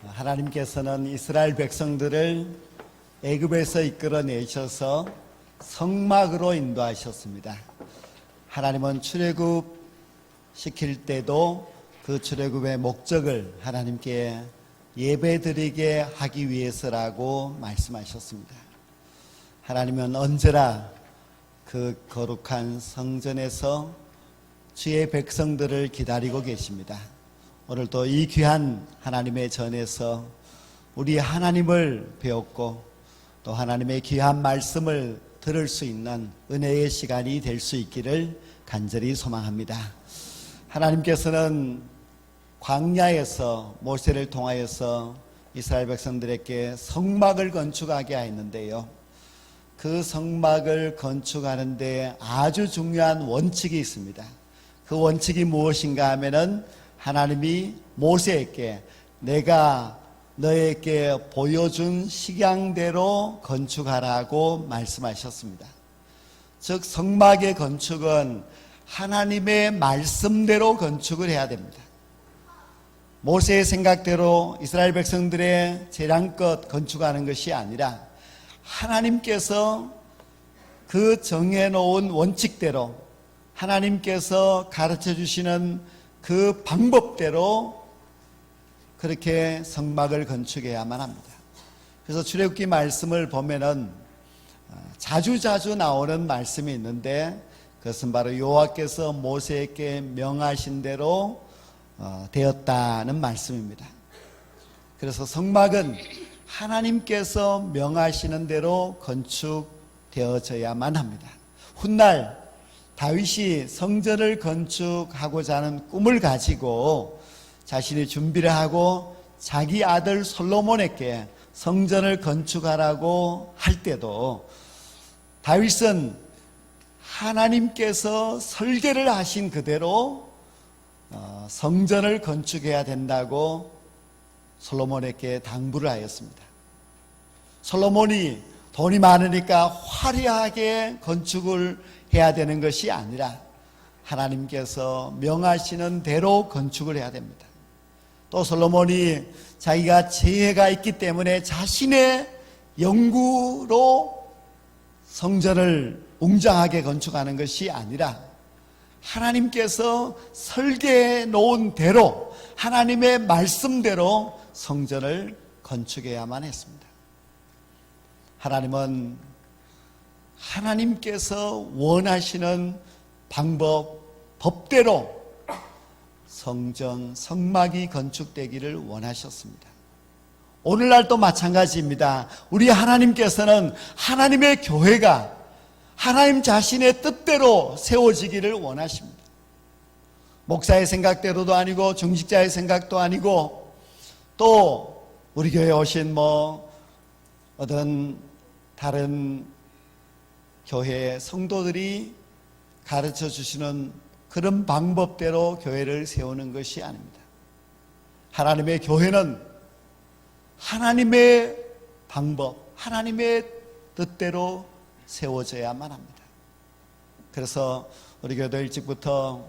하나님께서는 이스라엘 백성들을 애굽에서 이끌어내셔서 성막으로 인도하셨습니다. 하나님은 출애굽 시킬 때도 그 출애굽의 목적을 하나님께 예배드리게 하기 위해서라고 말씀하셨습니다. 하나님은 언제나 그 거룩한 성전에서 주의 백성들을 기다리고 계십니다. 오늘도 이 귀한 하나님의 전에서 우리 하나님을 배웠고 또 하나님의 귀한 말씀을 들을 수 있는 은혜의 시간이 될 수 있기를 간절히 소망합니다. 하나님께서는 광야에서 모세를 통하여서 이스라엘 백성들에게 성막을 건축하게 하였는데요, 그 성막을 건축하는데 아주 중요한 원칙이 있습니다. 그 원칙이 무엇인가 하면은 하나님이 모세에게 내가 너에게 보여준 식양대로 건축하라고 말씀하셨습니다. 즉 성막의 건축은 하나님의 말씀대로 건축을 해야 됩니다. 모세의 생각대로 이스라엘 백성들의 재량껏 건축하는 것이 아니라 하나님께서 그 정해놓은 원칙대로 하나님께서 가르쳐 주시는 그 방법대로 그렇게 성막을 건축해야만 합니다. 그래서 출애굽기 말씀을 보면은 자주자주 나오는 말씀이 있는데 그것은 바로 여호와께서 모세에게 명하신 대로 되었다는 말씀입니다. 그래서 성막은 하나님께서 명하시는 대로 건축되어져야만 합니다. 훗날 다윗이 성전을 건축하고자 하는 꿈을 가지고 자신이 준비를 하고 자기 아들 솔로몬에게 성전을 건축하라고 할 때도 다윗은 하나님께서 설계를 하신 그대로 성전을 건축해야 된다고 솔로몬에게 당부를 하였습니다. 솔로몬이 돈이 많으니까 화려하게 건축을 해야 되는 것이 아니라 하나님께서 명하시는 대로 건축을 해야 됩니다. 또 솔로몬이 자기가 지혜가 있기 때문에 자신의 연구로 성전을 웅장하게 건축하는 것이 아니라 하나님께서 설계해 놓은 대로 하나님의 말씀대로 성전을 건축해야만 했습니다. 하나님은 하나님께서 원하시는 방법, 법대로 성전, 성막이 건축되기를 원하셨습니다. 오늘날도 마찬가지입니다. 우리 하나님께서는 하나님의 교회가 하나님 자신의 뜻대로 세워지기를 원하십니다. 목사의 생각대로도 아니고 중직자의 생각도 아니고 또 우리 교회에 오신 어떤 다른 교회 성도들이 가르쳐 주시는 그런 방법대로 교회를 세우는 것이 아닙니다. 하나님의 교회는 하나님의 방법, 하나님의 뜻대로 세워져야만 합니다. 그래서 우리 교회도 일찍부터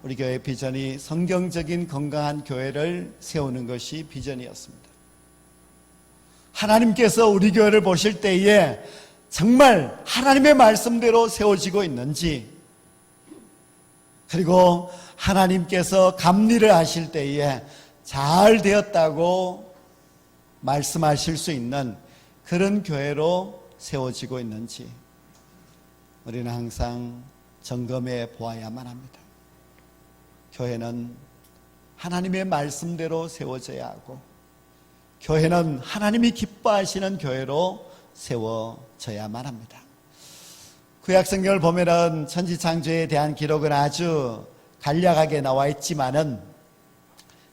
우리 교회의 비전이 성경적인 건강한 교회를 세우는 것이 비전이었습니다. 하나님께서 우리 교회를 보실 때에 정말 하나님의 말씀대로 세워지고 있는지, 그리고 하나님께서 감리를 하실 때에 잘 되었다고 말씀하실 수 있는 그런 교회로 세워지고 있는지 우리는 항상 점검해 보아야만 합니다. 교회는 하나님의 말씀대로 세워져야 하고 교회는 하나님이 기뻐하시는 교회로 세워져야만 합니다. 구약성경을 보면은 천지창조에 대한 기록은 아주 간략하게 나와 있지만은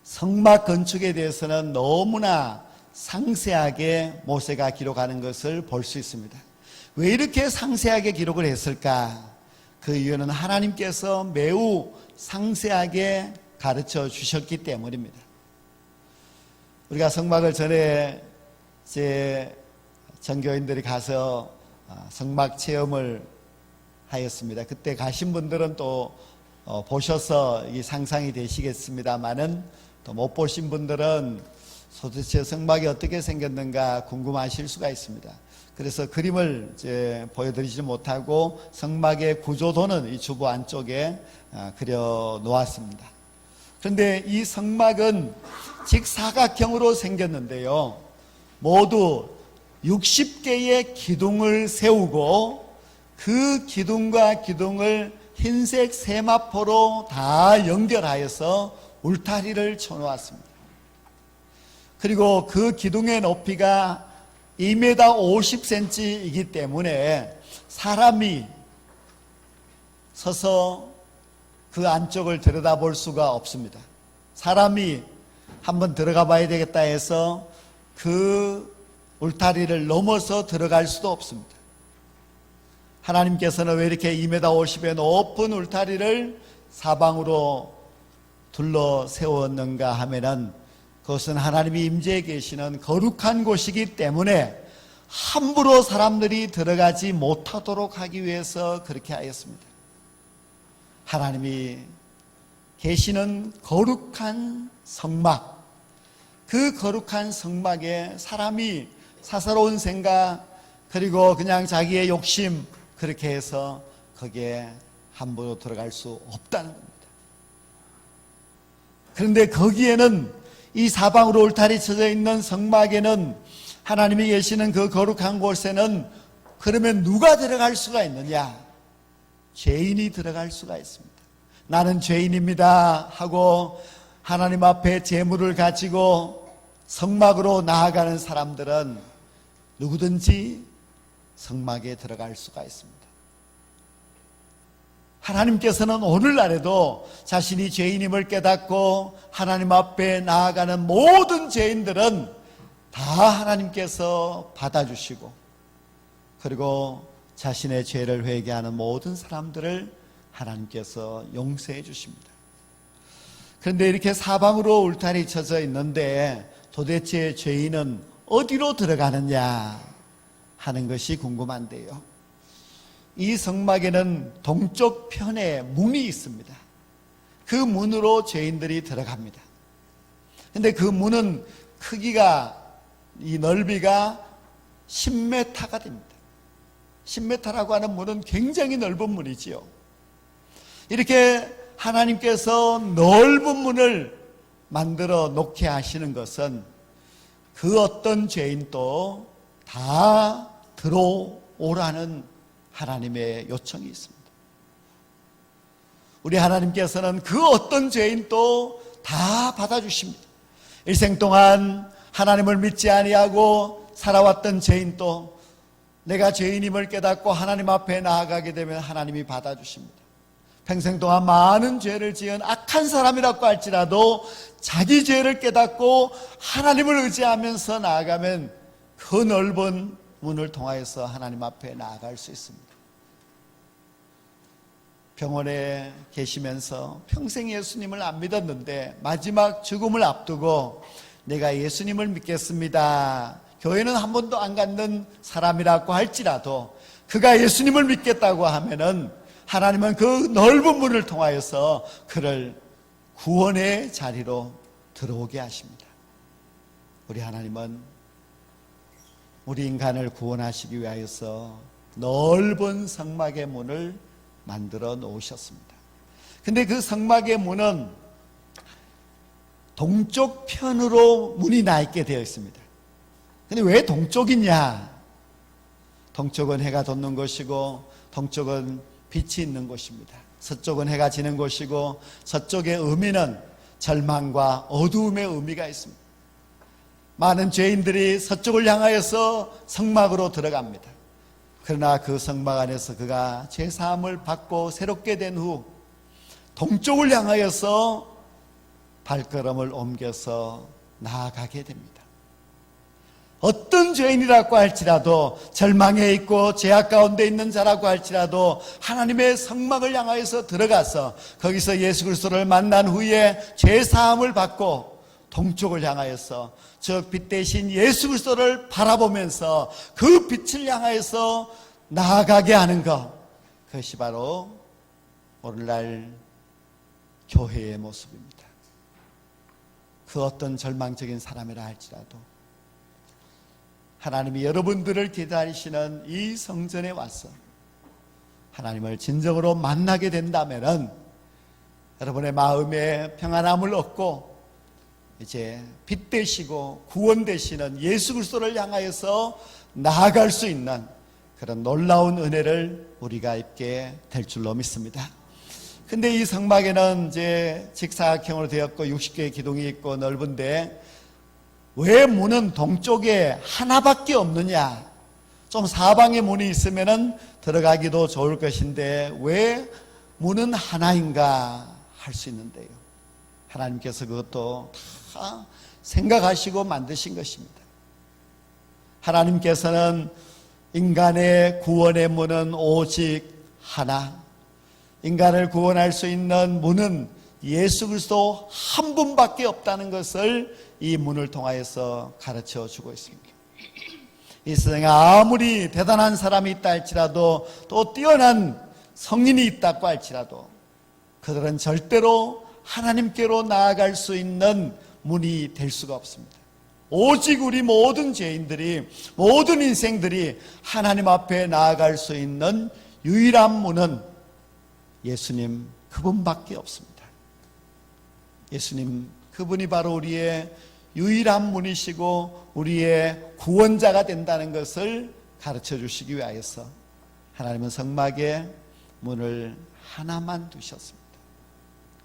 성막 건축에 대해서는 너무나 상세하게 모세가 기록하는 것을 볼 수 있습니다. 왜 이렇게 상세하게 기록을 했을까? 그 이유는 하나님께서 매우 상세하게 가르쳐 주셨기 때문입니다. 우리가 성막을 전에 제 전교인들이 가서 성막 체험을 하였습니다. 그때 가신 분들은 또 보셔서 이 상상이 되시겠습니다만은 또 못 보신 분들은 도대체 성막이 어떻게 생겼는가 궁금하실 수가 있습니다. 그래서 그림을 이제 보여드리지 못하고 성막의 구조도는 이 주보 안쪽에 그려 놓았습니다. 그런데 이 성막은 직사각형으로 생겼는데요, 모두 60개의 기둥을 세우고 그 기둥과 기둥을 흰색 세마포로 다 연결하여서 울타리를 쳐놓았습니다. 그리고 그 기둥의 높이가 2m 50cm이기 때문에 사람이 서서 그 안쪽을 들여다볼 수가 없습니다. 사람이 한번 들어가 봐야 되겠다 해서 그 울타리를 넘어서 들어갈 수도 없습니다. 하나님께서는 왜 이렇게 2m 50의 높은 울타리를 사방으로 둘러 세웠는가 하면은 그것은 하나님이 임재해 계시는 거룩한 곳이기 때문에 함부로 사람들이 들어가지 못하도록 하기 위해서 그렇게 하였습니다. 하나님이 계시는 거룩한 성막, 그 거룩한 성막에 사람이 사사로운 생각 그리고 그냥 자기의 욕심 그렇게 해서 거기에 함부로 들어갈 수 없다는 겁니다. 그런데 거기에는 이 사방으로 울타리 쳐져 있는 성막에는 하나님이 계시는 그 거룩한 곳에는 그러면 누가 들어갈 수가 있느냐? 죄인이 들어갈 수가 있습니다. 나는 죄인입니다 하고 하나님 앞에 제물을 가지고 성막으로 나아가는 사람들은 누구든지 성막에 들어갈 수가 있습니다. 하나님께서는 오늘날에도 자신이 죄인임을 깨닫고 하나님 앞에 나아가는 모든 죄인들은 다 하나님께서 받아주시고 그리고 자신의 죄를 회개하는 모든 사람들을 하나님께서 용서해 주십니다. 그런데 이렇게 사방으로 울타리 쳐져 있는데 도대체 죄인은 어디로 들어가느냐 하는 것이 궁금한데요, 이 성막에는 동쪽 편에 문이 있습니다. 그 문으로 죄인들이 들어갑니다. 그런데 그 문은 크기가, 이 넓이가 10m가 됩니다. 10m라고 하는 문은 굉장히 넓은 문이지요. 이렇게 하나님께서 넓은 문을 만들어 놓게 하시는 것은 그 어떤 죄인도 다 들어오라는 하나님의 요청이 있습니다. 우리 하나님께서는 그 어떤 죄인도 다 받아주십니다. 일생 동안 하나님을 믿지 아니하고 살아왔던 죄인도 내가 죄인임을 깨닫고 하나님 앞에 나아가게 되면 하나님이 받아주십니다. 평생 동안 많은 죄를 지은 악한 사람이라고 할지라도 자기 죄를 깨닫고 하나님을 의지하면서 나아가면 그 넓은 문을 통하여서 하나님 앞에 나아갈 수 있습니다. 병원에 계시면서 평생 예수님을 안 믿었는데 마지막 죽음을 앞두고 내가 예수님을 믿겠습니다, 교회는 한 번도 안 갔는 사람이라고 할지라도 그가 예수님을 믿겠다고 하면은 하나님은 그 넓은 문을 통하여서 그를 구원의 자리로 들어오게 하십니다. 우리 하나님은 우리 인간을 구원하시기 위하여서 넓은 성막의 문을 만들어 놓으셨습니다. 근데 그 성막의 문은 동쪽 편으로 문이 나 있게 되어 있습니다. 근데 왜 동쪽이냐? 동쪽은 해가 돋는 곳이고 동쪽은 빛이 있는 곳입니다. 서쪽은 해가 지는 곳이고 서쪽의 의미는 절망과 어두움의 의미가 있습니다. 많은 죄인들이 서쪽을 향하여서 성막으로 들어갑니다. 그러나 그 성막 안에서 그가 죄사함을 받고 새롭게 된 후 동쪽을 향하여서 발걸음을 옮겨서 나아가게 됩니다. 어떤 죄인이라고 할지라도, 절망에 있고 죄악 가운데 있는 자라고 할지라도 하나님의 성막을 향하여서 들어가서 거기서 예수 그리스도를 만난 후에 죄사함을 받고 동쪽을 향하여서 저 빛 대신 예수 그리스도를 바라보면서 그 빛을 향하여서 나아가게 하는 것, 그것이 바로 오늘날 교회의 모습입니다. 그 어떤 절망적인 사람이라 할지라도 하나님이 여러분들을 기다리시는 이 성전에 와서 하나님을 진정으로 만나게 된다면은 여러분의 마음에 평안함을 얻고 이제 빛 되시고 구원 되시는 예수 그리스도를 향하여서 나아갈 수 있는 그런 놀라운 은혜를 우리가 입게 될 줄로 믿습니다. 근데 이 성막에는 이제 직사각형으로 되었고 60개의 기둥이 있고 넓은데 왜 문은 동쪽에 하나밖에 없느냐? 좀 사방에 문이 있으면은 들어가기도 좋을 것인데 왜 문은 하나인가 할 수 있는데요. 하나님께서 그것도 다 생각하시고 만드신 것입니다. 하나님께서는 인간의 구원의 문은 오직 하나, 인간을 구원할 수 있는 문은 예수 그리스도 한 분밖에 없다는 것을 이 문을 통하여서 가르쳐 주고 있습니다. 이 세상에 아무리 대단한 사람이 있다 할지라도 또 뛰어난 성인이 있다고 할지라도 그들은 절대로 하나님께로 나아갈 수 있는 문이 될 수가 없습니다. 오직 우리 모든 죄인들이, 모든 인생들이 하나님 앞에 나아갈 수 있는 유일한 문은 예수님 그분밖에 없습니다. 예수님 그분이 바로 우리의 유일한 문이시고 우리의 구원자가 된다는 것을 가르쳐 주시기 위하여서 하나님은 성막에 문을 하나만 두셨습니다.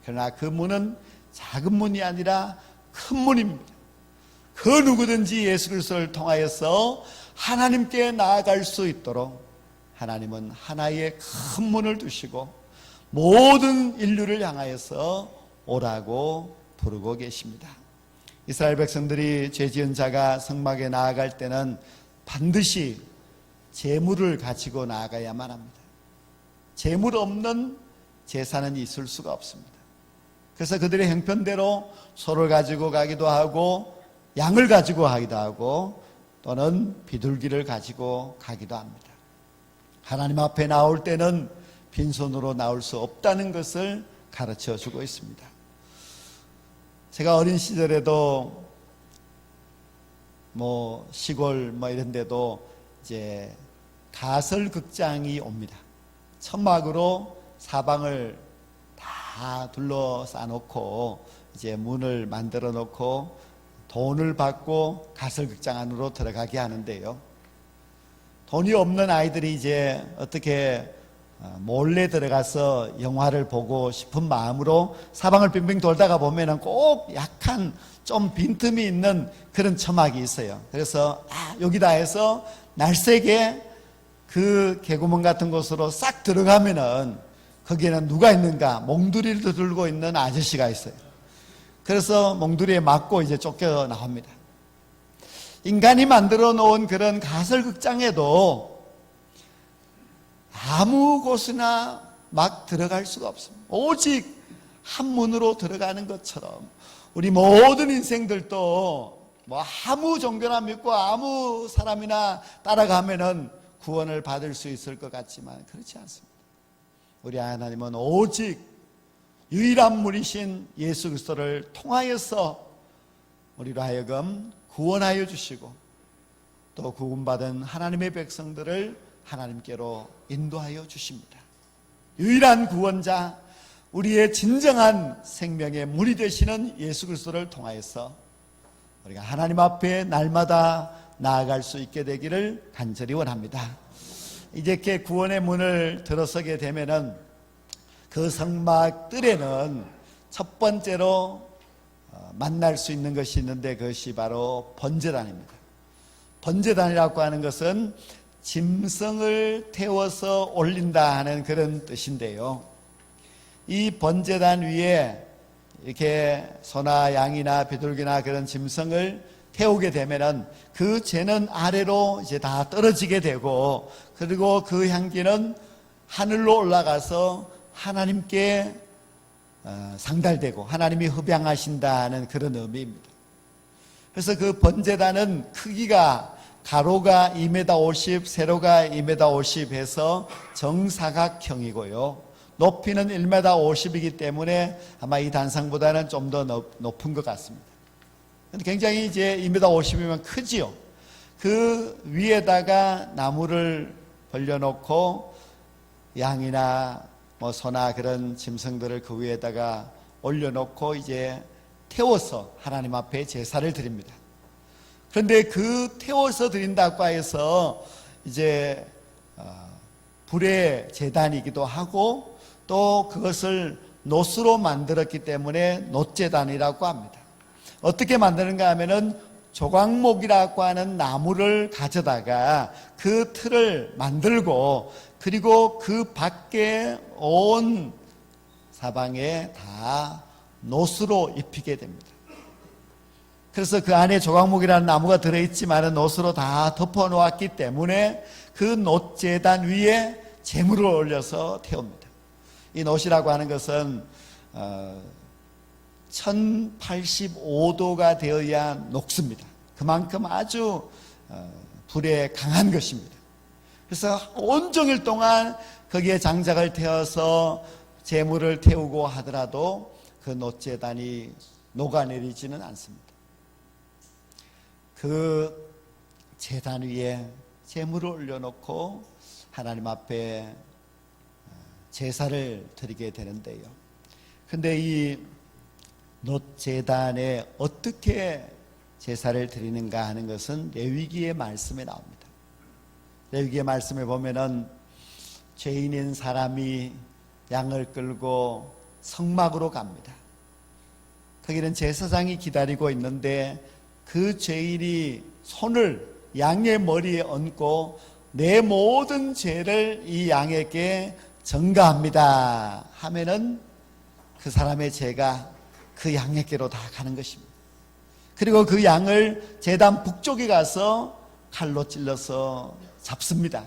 그러나 그 문은 작은 문이 아니라 큰 문입니다. 그 누구든지 예수 그리스도를 통하여서 하나님께 나아갈 수 있도록 하나님은 하나의 큰 문을 두시고 모든 인류를 향하여서 오라고 부르고 계십니다. 이스라엘 백성들이 죄 지은 자가 성막에 나아갈 때는 반드시 제물을 가지고 나아가야만 합니다. 제물 없는 제사는 있을 수가 없습니다. 그래서 그들의 형편대로 소를 가지고 가기도 하고 양을 가지고 가기도 하고 또는 비둘기를 가지고 가기도 합니다. 하나님 앞에 나올 때는 빈손으로 나올 수 없다는 것을 가르쳐 주고 있습니다. 제가 어린 시절에도 시골 이런 데도 이제 가설극장이 옵니다. 천막으로 사방을 다 둘러싸 놓고 이제 문을 만들어 놓고 돈을 받고 가설극장 안으로 들어가게 하는데요. 돈이 없는 아이들이 이제 어떻게 몰래 들어가서 영화를 보고 싶은 마음으로 사방을 빙빙 돌다가 보면은 꼭 약한 좀 빈틈이 있는 그런 처막이 있어요. 그래서 여기다 해서 날쌔게 그 개구멍 같은 곳으로 싹 들어가면은 거기에는 누가 있는가? 몽두리를 들고 있는 아저씨가 있어요. 그래서 몽두리에 맞고 이제 쫓겨 나옵니다. 인간이 만들어 놓은 그런 가설극장에도 아무 곳이나 막 들어갈 수가 없습니다. 오직 한 문으로 들어가는 것처럼 우리 모든 인생들도 아무 종교나 믿고 아무 사람이나 따라가면은 구원을 받을 수 있을 것 같지만 그렇지 않습니다. 우리 하나님은 오직 유일한 문이신 예수 그리스도를 통하여서 우리로 하여금 구원하여 주시고 또 구원받은 하나님의 백성들을 하나님께로 인도하여 주십니다. 유일한 구원자, 우리의 진정한 생명의 문이 되시는 예수 그리스도를 통하여서 우리가 하나님 앞에 날마다 나아갈 수 있게 되기를 간절히 원합니다. 이렇게 구원의 문을 들어서게 되면은 그 성막 뜰에는 첫 번째로 만날 수 있는 것이 있는데 그것이 바로 번제단입니다. 번제단이라고 하는 것은 짐승을 태워서 올린다 하는 그런 뜻인데요. 이 번제단 위에 이렇게 소나 양이나 비둘기나 그런 짐승을 태우게 되면은 그 죄는 아래로 이제 다 떨어지게 되고 그리고 그 향기는 하늘로 올라가서 하나님께 상달되고 하나님이 흡양하신다는 그런 의미입니다. 그래서 그 번제단은 크기가 가로가 2m 50, 세로가 2m 50 해서 정사각형이고요. 높이는 1m 50이기 때문에 아마 이 단상보다는 좀 더 높은 것 같습니다. 굉장히 이제 2m 50이면 크지요. 그 위에다가 나무를 벌려놓고 양이나 뭐 소나 그런 짐승들을 그 위에다가 올려놓고 이제 태워서 하나님 앞에 제사를 드립니다. 그런데 그 태워서 드린다고 해서 이제 불의 제단이기도 하고 또 그것을 놋으로 만들었기 때문에 놋제단이라고 합니다. 어떻게 만드는가 하면은 조각목이라고 하는 나무를 가져다가 그 틀을 만들고 그리고 그 밖에 온 사방에 다 놋으로 입히게 됩니다. 그래서 그 안에 조각목이라는 나무가 들어있지만 놋으로 다 덮어 놓았기 때문에 그 놋제단 위에 제물을 올려서 태웁니다. 이 놋이라고 하는 것은 1085도가 되어야 녹습니다. 그만큼 아주 불에 강한 것입니다. 그래서 온종일 동안 거기에 장작을 태워서 제물을 태우고 하더라도 그 놋제단이 녹아내리지는 않습니다. 그 제단 위에 제물을 올려놓고 하나님 앞에 제사를 드리게 되는데요. 근데 이 놋제단에 어떻게 제사를 드리는가 하는 것은 레위기의 말씀에 나옵니다. 레위기의 말씀에 보면은 죄인인 사람이 양을 끌고 성막으로 갑니다. 거기는 제사장이 기다리고 있는데 그 죄인이 손을 양의 머리에 얹고 내 모든 죄를 이 양에게 전가합니다 하면은 그 사람의 죄가 그 양에게로 다 가는 것입니다. 그리고 그 양을 제단 북쪽에 가서 칼로 찔러서 잡습니다.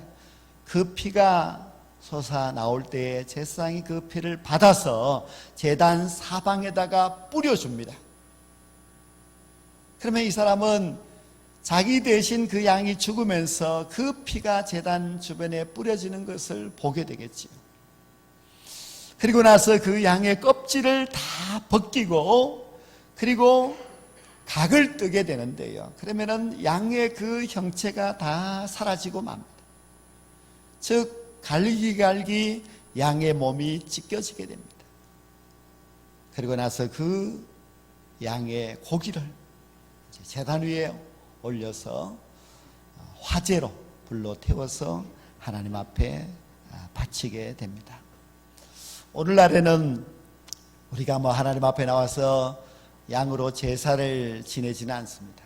그 피가 솟아 나올 때에 제사장이 그 피를 받아서 제단 사방에다가 뿌려줍니다. 그러면 이 사람은 자기 대신 그 양이 죽으면서 그 피가 제단 주변에 뿌려지는 것을 보게 되겠지요. 그리고 나서 그 양의 껍질을 다 벗기고 그리고 각을 뜨게 되는데요. 그러면은 양의 그 형체가 다 사라지고 맙니다. 즉 갈기갈기 양의 몸이 찢겨지게 됩니다. 그리고 나서 그 양의 고기를 제단 위에 올려서 화제로 불로 태워서 하나님 앞에 바치게 됩니다. 오늘날에는 우리가 뭐 하나님 앞에 나와서 양으로 제사를 지내지는 않습니다.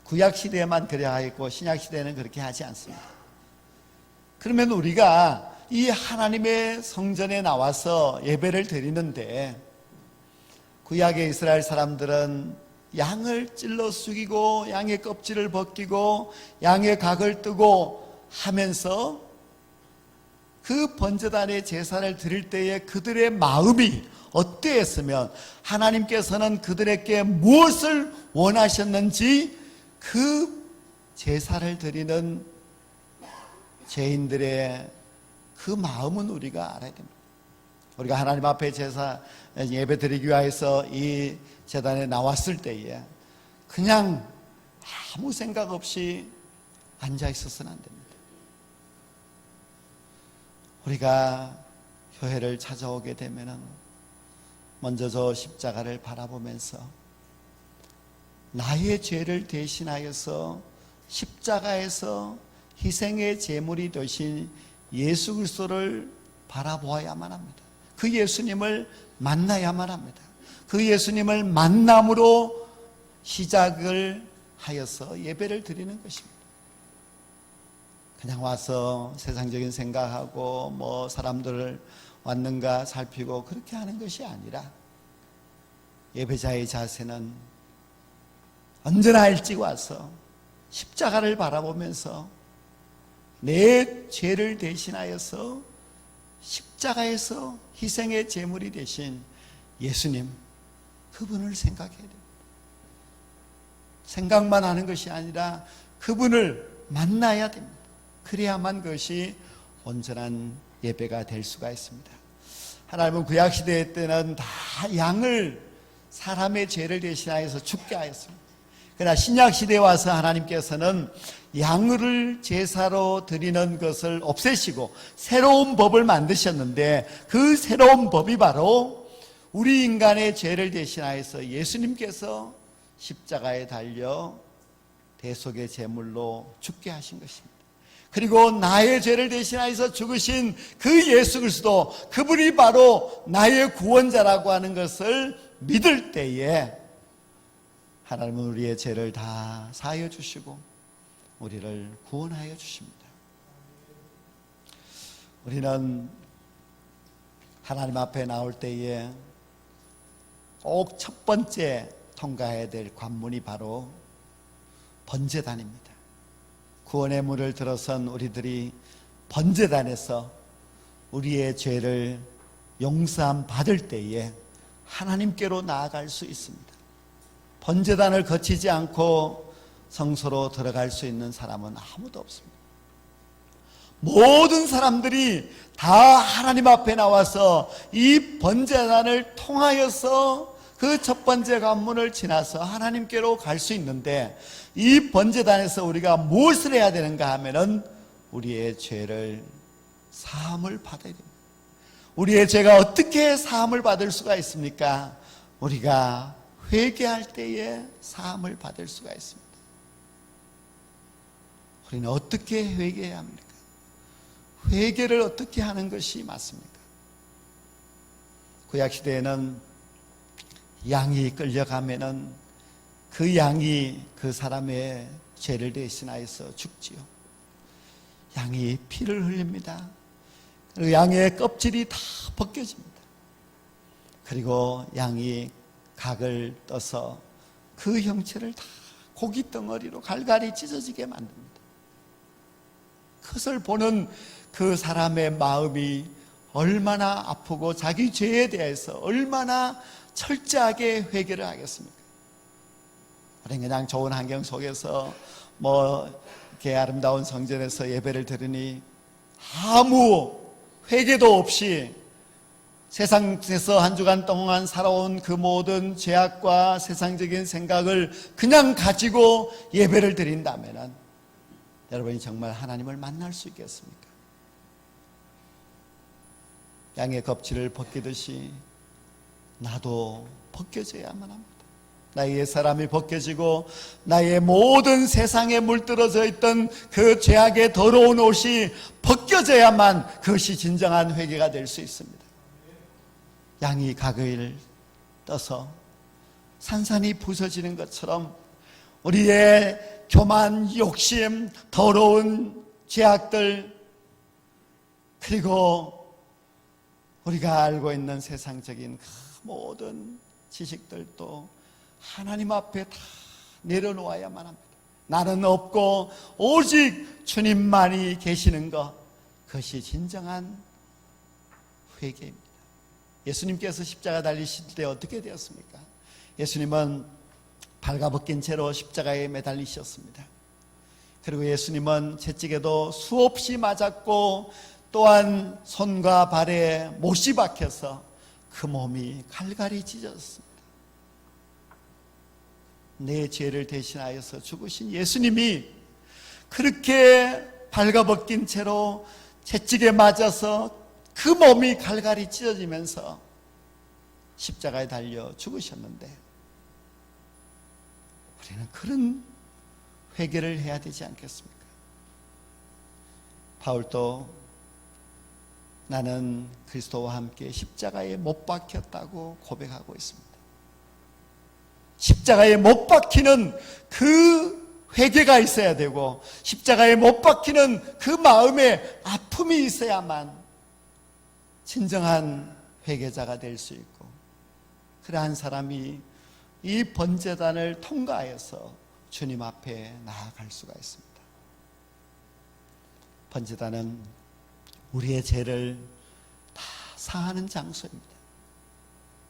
구약시대에만 그래야 하겠고 신약시대에는 그렇게 하지 않습니다. 그러면 우리가 이 하나님의 성전에 나와서 예배를 드리는데 구약의 이스라엘 사람들은 양을 찔러 죽이고 양의 껍질을 벗기고 양의 각을 뜨고 하면서 그 번제단의 제사를 드릴 때에 그들의 마음이 어떠했으면 하나님께서는 그들에게 무엇을 원하셨는지 그 제사를 드리는 죄인들의 그 마음은 우리가 알아야 됩니다. 우리가 하나님 앞에 제사 예배 드리기 위해서 이 제단에 나왔을 때에 그냥 아무 생각 없이 앉아 있어서는 안 됩니다. 우리가 교회를 찾아오게 되면은 먼저 저 십자가를 바라보면서 나의 죄를 대신하여서 십자가에서 희생의 제물이 되신 예수 그리스도를 바라보아야만 합니다. 그 예수님을 만나야만 합니다. 그 예수님을 만남으로 시작을 하여서 예배를 드리는 것입니다. 그냥 와서 세상적인 생각하고 뭐 사람들을 왔는가 살피고 그렇게 하는 것이 아니라 예배자의 자세는 언제나 일찍 와서 십자가를 바라보면서 내 죄를 대신하여서 십자가에서 희생의 제물이 되신 예수님, 그분을 생각해야 됩니다. 생각만 하는 것이 아니라 그분을 만나야 됩니다. 그래야만 그것이 온전한 예배가 될 수가 있습니다. 하나님은 구약시대 때는 다 양을 사람의 죄를 대신하여서 죽게 하였습니다. 그러나 신약 시대에 와서 하나님께서는 양을 제사로 드리는 것을 없애시고 새로운 법을 만드셨는데, 그 새로운 법이 바로 우리 인간의 죄를 대신하여서 예수님께서 십자가에 달려 대속의 제물로 죽게 하신 것입니다. 그리고 나의 죄를 대신하여서 죽으신 그 예수 그리스도, 그분이 바로 나의 구원자라고 하는 것을 믿을 때에 하나님은 우리의 죄를 다 사하여 주시고 우리를 구원하여 주십니다. 우리는 하나님 앞에 나올 때에 꼭 첫 번째 통과해야 될 관문이 바로 번제단입니다. 구원의 문을 들어선 우리들이 번제단에서 우리의 죄를 용서함 받을 때에 하나님께로 나아갈 수 있습니다. 번제단을 거치지 않고 성소로 들어갈 수 있는 사람은 아무도 없습니다. 모든 사람들이 다 하나님 앞에 나와서 이 번제단을 통하여서 그 첫 번째 관문을 지나서 하나님께로 갈 수 있는데, 이 번제단에서 우리가 무엇을 해야 되는가 하면은 우리의 죄를 사함을 받아야 됩니다. 우리의 죄가 어떻게 사함을 받을 수가 있습니까? 우리가 회개할 때에 사함을 받을 수가 있습니다. 우리는 어떻게 회개해야 합니까? 회개를 어떻게 하는 것이 맞습니까? 구약시대에는 양이 끌려가면은 그 양이 그 사람의 죄를 대신하여서 죽지요. 양이 피를 흘립니다. 그리고 양의 껍질이 다 벗겨집니다. 그리고 양이 각을 떠서 그 형체를 다 고기 덩어리로 갈갈이 찢어지게 만듭니다. 그것을 보는 그 사람의 마음이 얼마나 아프고 자기 죄에 대해서 얼마나 철저하게 회개를 하겠습니까? 우리는 그냥 좋은 환경 속에서 이렇게 아름다운 성전에서 예배를 드리니 아무 회개도 없이 세상에서 한 주간 동안 살아온 그 모든 죄악과 세상적인 생각을 그냥 가지고 예배를 드린다면 여러분이 정말 하나님을 만날 수 있겠습니까? 양의 껍질을 벗기듯이 나도 벗겨져야만 합니다. 나의 옛사람이 벗겨지고 나의 모든 세상에 물들어져 있던 그 죄악의 더러운 옷이 벗겨져야만 그것이 진정한 회개가 될 수 있습니다. 양이 각을 떠서 산산이 부서지는 것처럼 우리의 교만, 욕심, 더러운 죄악들, 그리고 우리가 알고 있는 세상적인 그 모든 지식들도 하나님 앞에 다 내려놓아야만 합니다. 나는 없고 오직 주님만이 계시는 것, 그것이 진정한 회개입니다. 예수님께서 십자가 달리실 때 어떻게 되었습니까? 예수님은 발가벗긴 채로 십자가에 매달리셨습니다. 그리고 예수님은 채찍에도 수없이 맞았고 또한 손과 발에 못이 박혀서 그 몸이 갈갈이 찢어졌습니다. 내 죄를 대신하여서 죽으신 예수님이 그렇게 발가벗긴 채로 채찍에 맞아서 그 몸이 갈갈이 찢어지면서 십자가에 달려 죽으셨는데, 우리는 그런 회개를 해야 되지 않겠습니까? 바울도 나는 그리스도와 함께 십자가에 못 박혔다고 고백하고 있습니다. 십자가에 못 박히는 그 회개가 있어야 되고, 십자가에 못 박히는 그 마음에 아픔이 있어야만 진정한 회개자가 될 수 있고, 그러한 사람이 이 번제단을 통과하여서 주님 앞에 나아갈 수가 있습니다. 번제단은 우리의 죄를 다 사하는 장소입니다.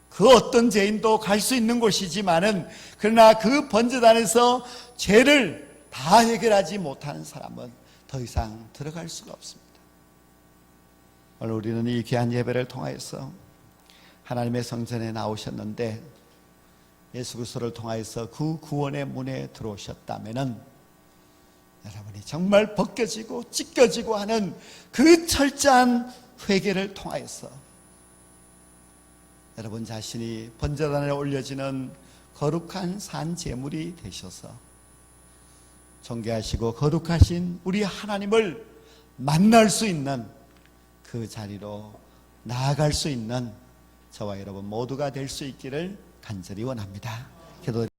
그 어떤 죄인도 갈 수 있는 곳이지만은, 그러나 그 번제단에서 죄를 다 해결하지 못하는 사람은 더 이상 들어갈 수가 없습니다. 오늘 우리는 이 귀한 예배를 통하여서 하나님의 성전에 나오셨는데, 예수 그리스도를 통하여서 그 구원의 문에 들어오셨다면은 여러분이 정말 벗겨지고 찢겨지고 하는 그 철저한 회개를 통하여서 여러분 자신이 번제단에 올려지는 거룩한 산 제물이 되셔서 존귀하시고 거룩하신 우리 하나님을 만날 수 있는 그 자리로 나아갈 수 있는 저와 여러분 모두가 될 수 있기를 간절히 원합니다. 기도